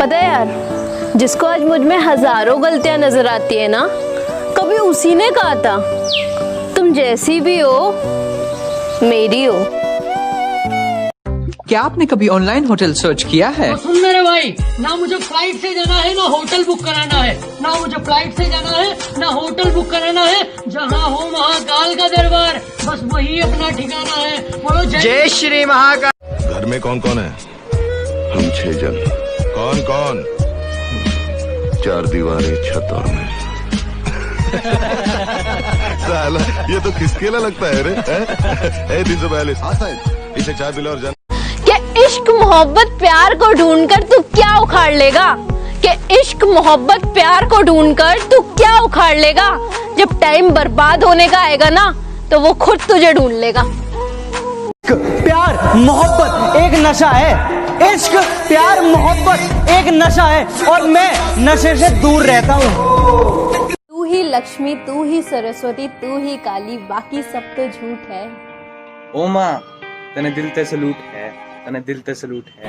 पता है यार, जिसको आज मुझ में हजारों गलतियां नजर आती है ना, कभी उसी ने कहा था तुम जैसी भी हो मेरी हो। क्या आपने कभी ऑनलाइन होटल सर्च किया है? तो सुन मेरे भाई, ना मुझे फ्लाइट से जाना है ना होटल बुक कराना है, ना मुझे फ्लाइट से जाना है ना होटल बुक कराना है। जहाँ हो महाकाल का दरबार, बस वही अपना ठिकाना है। बोलो जय श्री महाकाल। घर में कौन कौन है? हम 6 जन। कौन कौन? 4 दीवारें, छत और मैं। साला ये तो खिसकेला लगता है रे। 342। हाँ साहब, इसे चाय पिला और जान। क्या इश्क मोहब्बत प्यार को ढूंढकर तू क्या उखाड़ लेगा? क्या इश्क मोहब्बत प्यार को ढूंढकर तू क्या उखाड़ लेगा? जब टाइम बर्बाद होने का आएगा ना, तो वो खुद तुझे ढूंढ लेगा। प्यार मोहब्बत एक नशा है। इश्क प्यार मोहब्बत एक नशा है और मैं नशे से दूर रहता हूँ। तू ही लक्ष्मी, तू ही सरस्वती, तू ही काली, बाकी सब तो झूठ है। ओ माँ, तने दिल ते सलूट है, तने दिल ते सलूट है।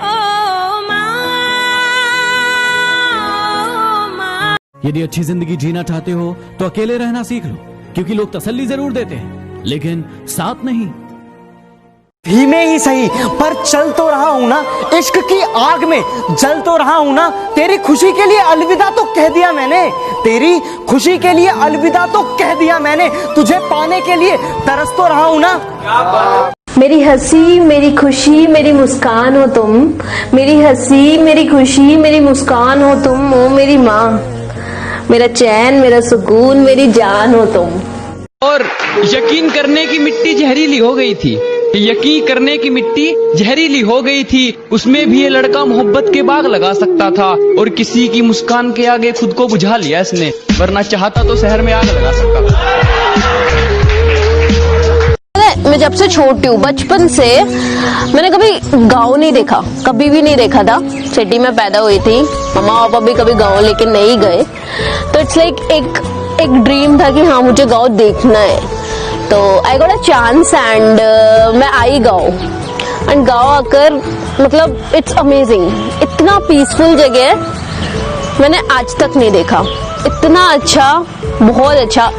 यदि अच्छी जिंदगी जीना चाहते हो तो अकेले रहना सीख लो, क्योंकि लोग तसल्ली जरूर देते हैं लेकिन साथ नहीं। धीमे ही सही पर चल तो रहा हूँ ना, इश्क की आग में जल तो रहा हूँ ना। तेरी खुशी के लिए अलविदा तो कह दिया मैंने, तेरी खुशी के लिए अलविदा तो कह दिया मैंने। तुझे पाने के लिए तरस तो रहा हूँ ना। मेरी हंसी, मेरी खुशी, मेरी मुस्कान हो तुम। मेरी हंसी, मेरी खुशी, मेरी मुस्कान हो तुम। ओ मेरी माँ, मेरा चैन, मेरा सुकून, मेरी जान हो तुम। और यकीन करने की मिट्टी जहरीली हो गई थी, यकीन करने की मिट्टी जहरीली हो गई थी। उसमें भी ये लड़का मोहब्बत के बाग लगा सकता था, और किसी की मुस्कान के आगे खुद को बुझा लिया इसने, वरना चाहता तो शहर में आग लगा सकता था। मैं जब से छोटी हूँ, बचपन से मैंने कभी गाँव नहीं देखा, कभी भी नहीं देखा था। सिटी में पैदा हुई थी, मम्मा पापा भी कभी गाँव लेके नहीं गए, तो इट्स लाइक एक ड्रीम था कि हाँ मुझे गाँव देखना है। तो I got a chance and मैं आई गाँव, एंड गाँव आकर मतलब इट्स अमेजिंग। इतना पीसफुल जगह मैंने आज तक नहीं देखा, इतना अच्छा, बहुत अच्छा।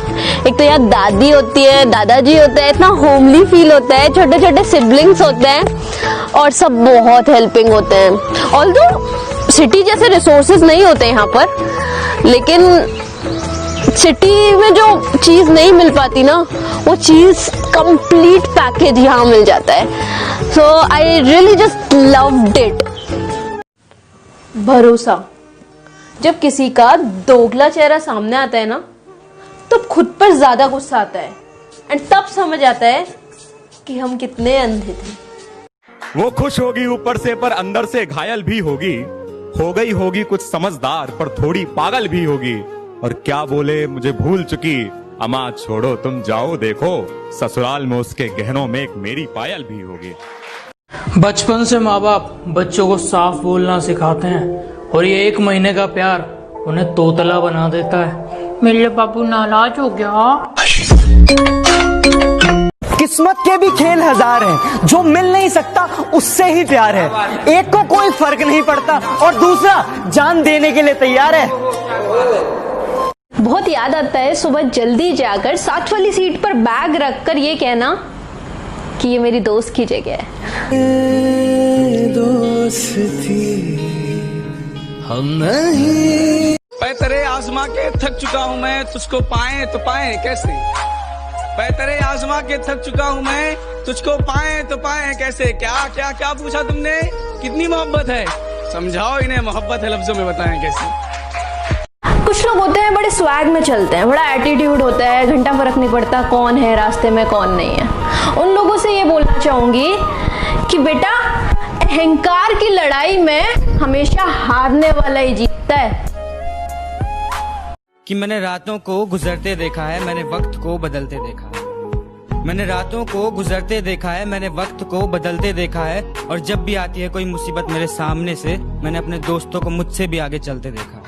एक तो यहाँ दादी होती है, दादाजी होते हैं, इतना होमली फील होता है, छोटे छोटे सिबलिंग्स होते हैं और सब बहुत हेल्पिंग होते हैं। ऑल्दो सिटी जैसे रिसोर्सेज नहीं होते यहाँ पर, लेकिन सिटी में जो चीज नहीं मिल पाती ना, वो चीज कंप्लीट पैकेज यहाँ मिल जाता है। So I really just loved it. भरोसा, जब किसी का दोगला चेहरा सामने आता है ना, तो खुद पर ज्यादा गुस्सा आता है, एंड तब समझ आता है कि हम कितने अंधे थे। वो खुश होगी ऊपर से पर अंदर से घायल भी होगी, हो गई होगी कुछ समझदार पर थोड़ी पागल भी होगी। और क्या बोले मुझे भूल चुकी, अम्मा छोड़ो तुम जाओ देखो, ससुराल में उसके गहनों में एक मेरी पायल भी होगी। बचपन से माँ बाप बच्चों को साफ बोलना सिखाते हैं, और ये 1 महीने का प्यार उन्हें तोतला बना देता है। मेरे बाबू नाराज हो गया। किस्मत के भी खेल हजार हैं, जो मिल नहीं सकता उससे ही प्यार है। एक को कोई फर्क नहीं पड़ता और दूसरा जान देने के लिए तैयार है। बहुत याद आता है सुबह जल्दी जाकर साथ वाली सीट पर बैग रखकर ये कहना कि ये मेरी दोस्त की जगह है। दोस्ती हम नहीं। पैतरे आजमा के थक चुका हूँ मैं, तुझको पाए तो पाए कैसे। पैतरे आजमा के थक चुका हूँ मैं, तुझको पाए तो पाए कैसे। क्या क्या क्या पूछा तुमने, कितनी मोहब्बत है, समझाओ इन्हें मोहब्बत है लफ्जों में बताएं कैसे। कुछ लोग होते हैं बड़े स्वैग में चलते हैं, बड़ा एटीट्यूड होता है, घंटा फर्क नहीं पड़ता कौन है रास्ते में कौन नहीं है। उन लोगों से ये बोलना चाहूंगी कि बेटा, अहंकार की लड़ाई में हमेशा हारने वाला ही जीतता है। कि मैंने रातों को गुजरते देखा है, मैंने वक्त को बदलते देखा है। मैंने रातों को गुजरते देखा है, मैंने वक्त को बदलते देखा है। और जब भी आती है कोई मुसीबत मेरे सामने से, मैंने अपने दोस्तों को मुझसे भी आगे चलते देखा है।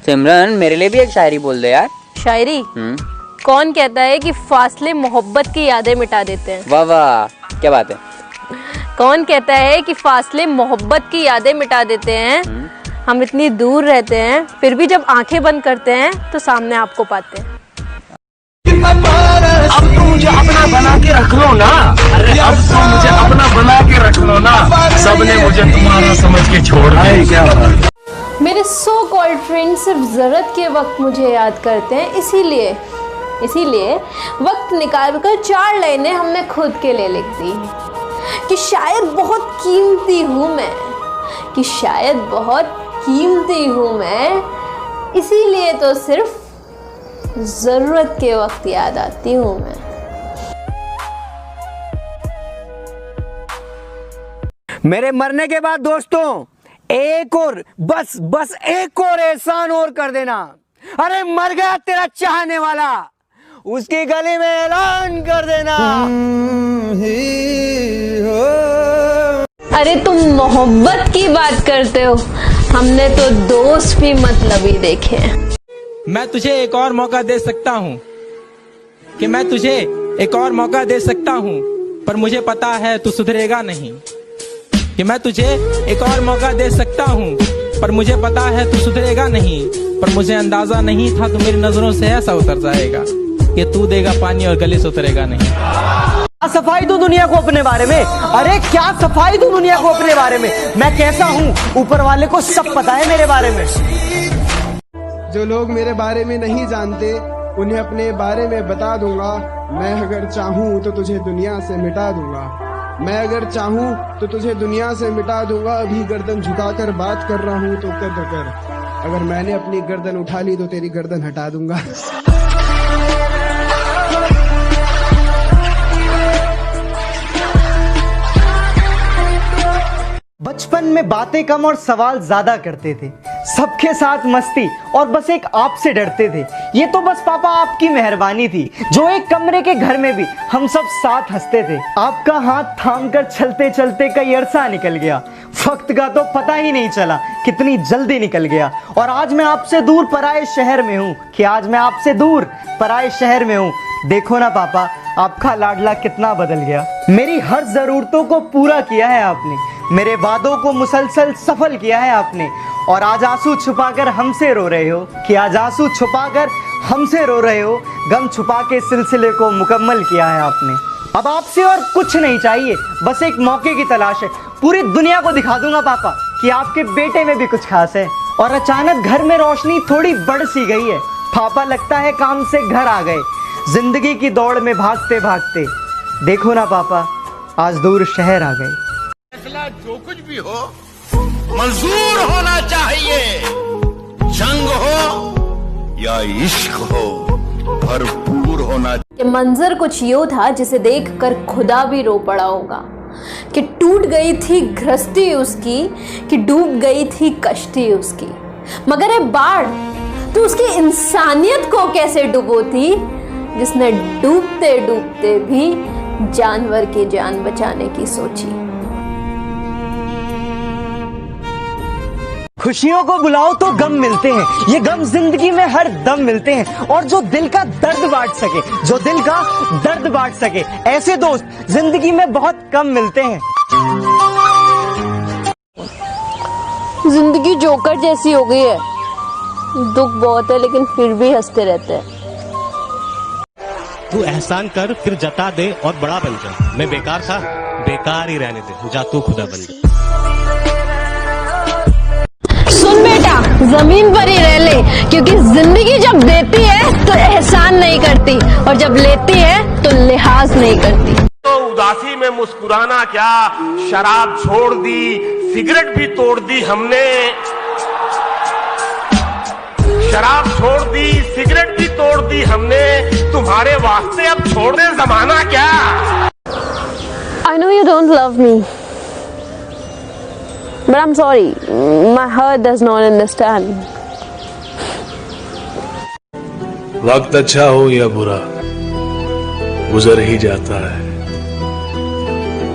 सिमरन, मेरे लिए भी एक शायरी बोल दे यार। शायरी? कौन कहता है कि फासले मोहब्बत की यादें मिटा देते हैं? वाह वाह, क्या बात है। कौन कहता है कि फासले मोहब्बत की यादें मिटा देते हैं? हम इतनी दूर रहते हैं, फिर भी जब आंखें बंद करते हैं तो सामने आपको पाते हैं। अब तो मुझे अपना बना के रख लो ना, अरे अब तो मुझे अपना बना के रख लो ना, सबने मुझे तुम्हारा समझ के छोड़ दिया। क्या बात। मेरे सो कॉल्ड फ्रेंड्स सिर्फ ज़रूरत के वक्त मुझे याद करते हैं, इसीलिए वक्त निकालकर 4 लाइनें हमने खुद के लिए लिख दी कि शायद बहुत कीमती हूँ मैं, इसीलिए तो सिर्फ ज़रूरत के वक्त याद आती हूँ मैं। मेरे मरने के बाद दोस्तों एक और बस एक और एहसान और कर देना। अरे मर गया तेरा चाहने वाला, उसके गले में ऐलान कर देना। अरे तुम मोहब्बत की बात करते हो, हमने तो दोस्त भी मतलबी देखे हैं। मैं तुझे एक और मौका दे सकता हूँ पर मुझे पता है तू सुधरेगा नहीं, कि मैं तुझे एक और मौका दे सकता हूँ पर मुझे पता है तू सुधरेगा नहीं, पर मुझे अंदाजा नहीं था तू मेरी नजरों से ऐसा उतर जाएगा कि तू देगा पानी और गले से उतरेगा नहीं। सफाई दो दुनिया को अपने बारे में, अरे क्या सफाई दो दुनिया को अपने बारे में। मैं कैसा हूँ ऊपर वाले को सब पता है मेरे बारे में। जो लोग मेरे बारे में नहीं जानते उन्हें अपने बारे में बता दूंगा। मैं अगर चाहूँ तो तुझे दुनिया से मिटा दूंगा, मैं अगर चाहूँ तो तुझे दुनिया से मिटा दूंगा। अभी गर्दन झुकाकर बात कर रहा हूँ तो कद्र कर, अगर मैंने अपनी गर्दन उठा ली तो तेरी गर्दन हटा दूंगा। बचपन में बातें कम और सवाल ज्यादा करते थे, सबके साथ मस्ती और बस एक आपसे डरते थे। ये तो बस पापा आपकी मेहरबानी थी, जो एक कमरे के घर में भी हम सब साथ हंसते थे। आपका हाथ थामकर चलते चलते कई अरसा निकल गया, वक्त का तो पता ही नहीं चला कितनी जल्दी निकल गया। और आज मैं आपसे दूर पराए शहर में हूँ, देखो ना पापा आपका लाडला कितना बदल गया। मेरी हर जरूरतों को पूरा किया है आपने, मेरे वादों को मुसलसल सफल किया है आपने। और आज आंसू छुपाकर हमसे रो रहे हो, गम छुपा के सिलसिले को मुकम्मल किया है आपने। अब आपसे और कुछ नहीं चाहिए, बस एक मौके की तलाश है। पूरी दुनिया को दिखा दूंगा पापा कि आपके बेटे में भी कुछ खास है। और अचानक घर में रोशनी थोड़ी बढ़ सी गई है, पापा लगता है काम से घर आ गए। जिंदगी की दौड़ में भागते भागते देखो ना पापा आज दूर शहर आ गए। फैसला जो कुछ भी हो मंजूर होना चाहिए, जंग हो या इश्क हो भरपूर होना। मंजर कुछ यूं था जिसे देखकर खुदा भी रो पड़ा होगा, कि टूट गई थी गृहस्थी उसकी, कि डूब गई थी कश्ती उसकी। मगर ये बाढ़ तो उसकी इंसानियत को कैसे डुबोती, जिसने डूबते डूबते भी जानवर की जान बचाने की सोची। खुशियों को बुलाओ तो गम मिलते हैं, ये गम जिंदगी में हर दम मिलते हैं। और जो दिल का दर्द बांट सके, ऐसे दोस्त जिंदगी में बहुत कम मिलते हैं। जिंदगी जोकर जैसी हो गई है, दुख बहुत है लेकिन फिर भी हंसते रहते हैं। तू एहसान कर फिर जता दे और बड़ा बन जा। मैं बेकार था, बेकार ही रहने दे, जा तू खुदा बन जा। सुन बेटा, जमीन पर ही रह ले, क्योंकि जिंदगी जब देती है तो एहसान नहीं करती, और जब लेती है तो लिहाज नहीं करती। तो उदासी में मुस्कुराना क्या, शराब छोड़ दी, सिगरेट भी तोड़ दी हमने। शराब छोड़ दी, सिगरेट भी तोड़ दी हमने, तुम्हारे वास्ते अब छोड़ दे जमाना क्या। I know you don't love me, but I'm sorry, my heart does not understand. वक्त अच्छा हो या बुरा गुजर ही जाता है,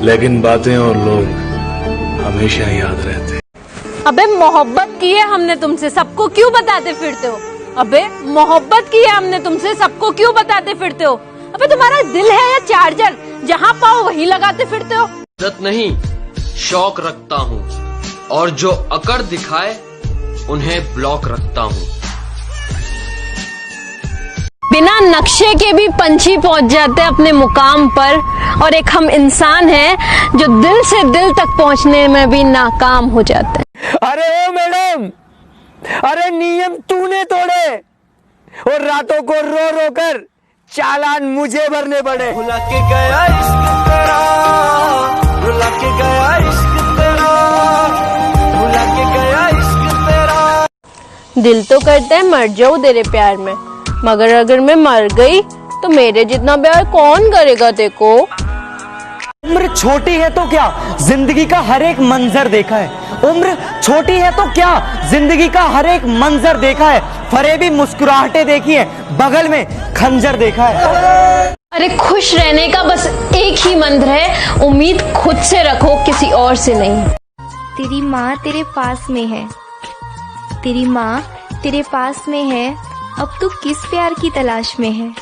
लेकिन बातें और लोग हमेशा याद रहते हैं। अबे मोहब्बत की है हमने तुमसे, सबको क्यों बताते फिरते हो? अबे मोहब्बत की है हमने तुमसे, सबको क्यों बताते फिरते हो? अबे तुम्हारा दिल है या चार्जर, जहाँ पाओ वही लगाते फिरते हो? इज्जत नहीं शौक रखता हूँ, और जो अकड़ दिखाए उन्हें ब्लॉक रखता हूँ। बिना नक्शे के भी पंछी पहुंच जाते हैं अपने मुकाम पर, और एक हम इंसान हैं जो दिल से दिल तक पहुंचने में भी नाकाम हो जाते हैं। अरे ओ मैडम, अरे नियम तूने तोड़े और रातों को रो रो कर चालान मुझे भरने पड़े। भुला के गया इश्क तेरा, भुला के गया इश्क तेरा, भुला के गया इश्क तेरा। दिल तो करता है मर जाऊं तेरे प्यार में, मगर अगर मैं मर गई तो मेरे जितना प्यार कौन करेगा देखो। उम्र छोटी है तो क्या, जिंदगी का हर एक मंजर देखा है। उम्र छोटी है तो क्या, जिंदगी का हर एक मंजर देखा है। फरेबी मुस्कुराहटें देखी है, बगल में खंजर देखा है। अरे खुश रहने का बस एक ही मंत्र है, उम्मीद खुद से रखो, किसी और से नहीं। तेरी माँ तेरे पास में है, तेरी माँ तेरे पास में है, अब तू किस प्यार की तलाश में है।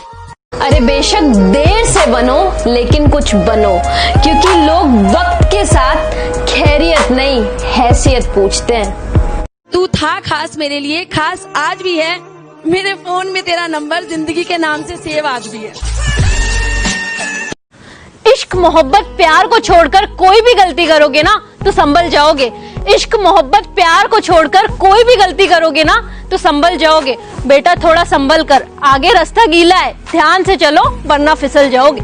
अरे बेशक देर से बनो लेकिन कुछ बनो, क्योंकि लोग वक्त के साथ खैरियत नहीं हैसियत पूछते हैं। तू था खास मेरे लिए, खास आज भी है। मेरे फोन में तेरा नंबर जिंदगी के नाम से सेव आज भी है। इश्क मोहब्बत प्यार को छोड़कर कोई भी गलती करोगे ना तो संभल जाओगे। इश्क मोहब्बत प्यार को छोड़कर कोई भी गलती करोगे ना तो संभल जाओगे। बेटा थोड़ा संभल कर, आगे रास्ता गीला है, ध्यान से चलो वरना फिसल जाओगे।